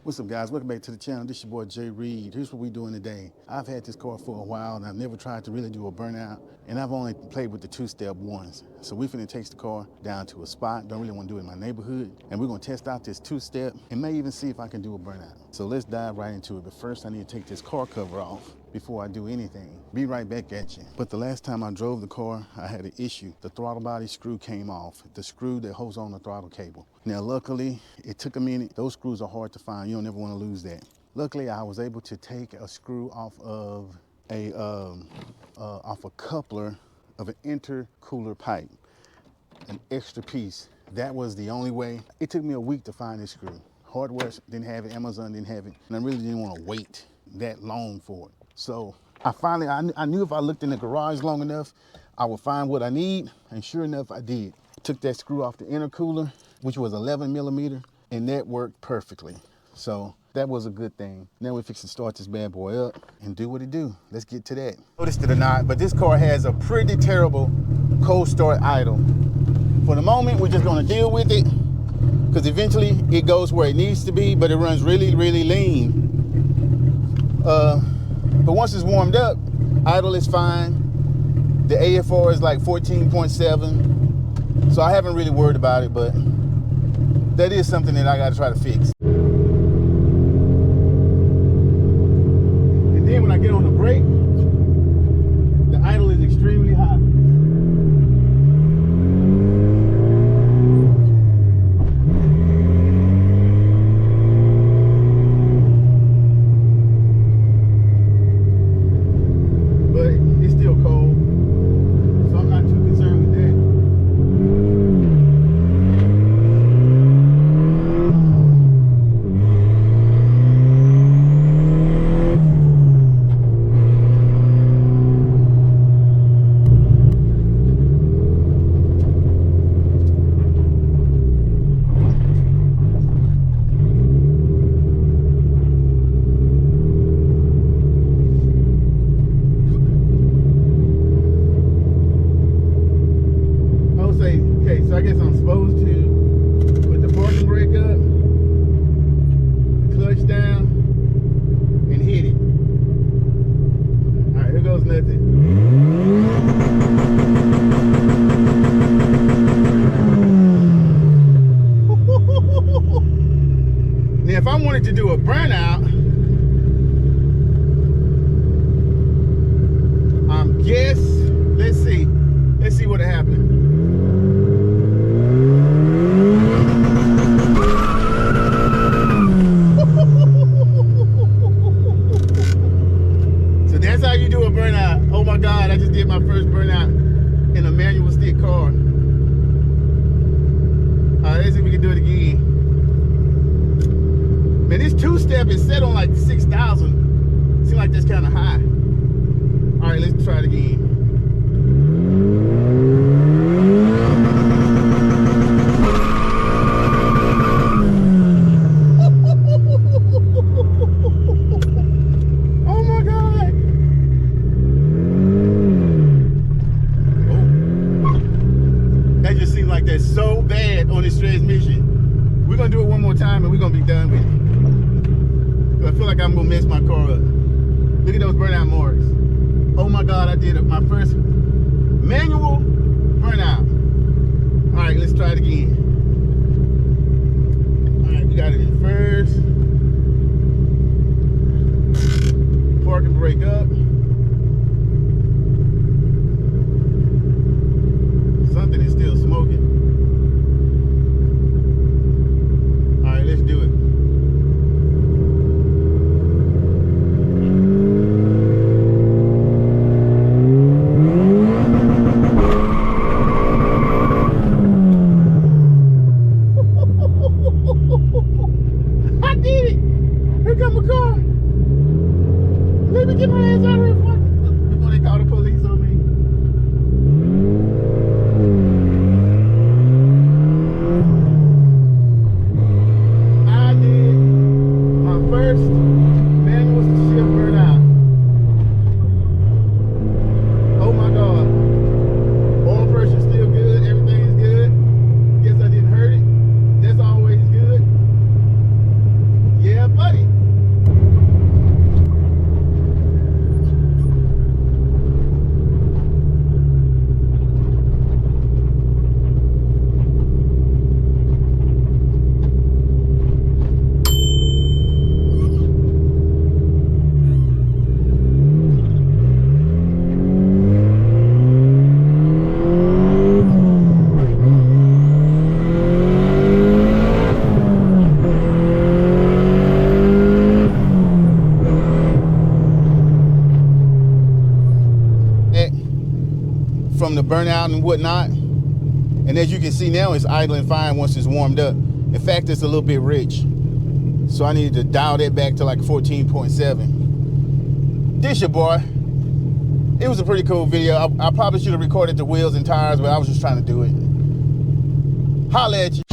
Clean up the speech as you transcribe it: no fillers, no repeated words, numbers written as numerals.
What's up, guys? Welcome back to the channel. This is your boy Jay Reed. Here's what we're doing today. I've had this car for a while and I've never tried to really do a burnout, and I've only played with the two-step ones. So we're finna take the car down to a spot. Don't really want to do it in my neighborhood, and we're gonna test out this two-step and may even see if I can do a burnout. So let's dive right into it. But first I need to take this car cover off before I do anything. Be right back at you. But the last time I drove the car, I had an issue. The throttle body screw came off, the screw that holds on the throttle cable. Now, luckily, it took a minute. Those screws are hard to find. You don't ever want to lose that. Luckily, I was able to take a screw off of a coupler of an intercooler pipe, an extra piece. That was the only way. It took me a week to find this screw. Hardware didn't have it, Amazon didn't have it, and I really didn't want to wait that long for it. So I knew if I looked in the garage long enough, I would find what I need, and sure enough, I did. Took that screw off the intercooler, which was 11 millimeter, and that worked perfectly. So that was a good thing. Now we're fixing to start this bad boy up and do what it do. Let's get to that. Noticed it or not, but this car has a pretty terrible cold start idle. For the moment, we're just gonna deal with it, because eventually it goes where it needs to be, but it runs really, really lean. But once it's warmed up, idle is fine. The AFR is like 14.7, so I haven't really worried about it, but that is something that I gotta try to fix. And then when I get on the brake, the idle is extremely high. So I guess I'm supposed to put the parking brake up, clutch down, and hit it. All right, here goes nothing. Now, if I wanted to do a burnout, let's see what happened. Burnout. Oh my God, I just did my first burnout in a manual stick car. Alright, let's see if we can do it again. Man, this two-step is set on like 6,000. Seems like that's kind of high. Alright, let's try it again. That's so bad on this transmission. We're gonna do it one more time and we're gonna be done with it. I feel like I'm gonna mess my car up. Look at those burnout marks. Oh my God, I did my first manual burnout. All right, let's try it again. All right, we got it in first. Parking brake up. Something is still smoking. All right, let's do it. And as you can see now, it's idling fine once it's warmed up. In fact, it's a little bit rich. So I needed to dial that back to like 14.7. This your boy. It was a pretty cool video. I probably should have recorded the wheels and tires, but I was just trying to do it. Holla at you.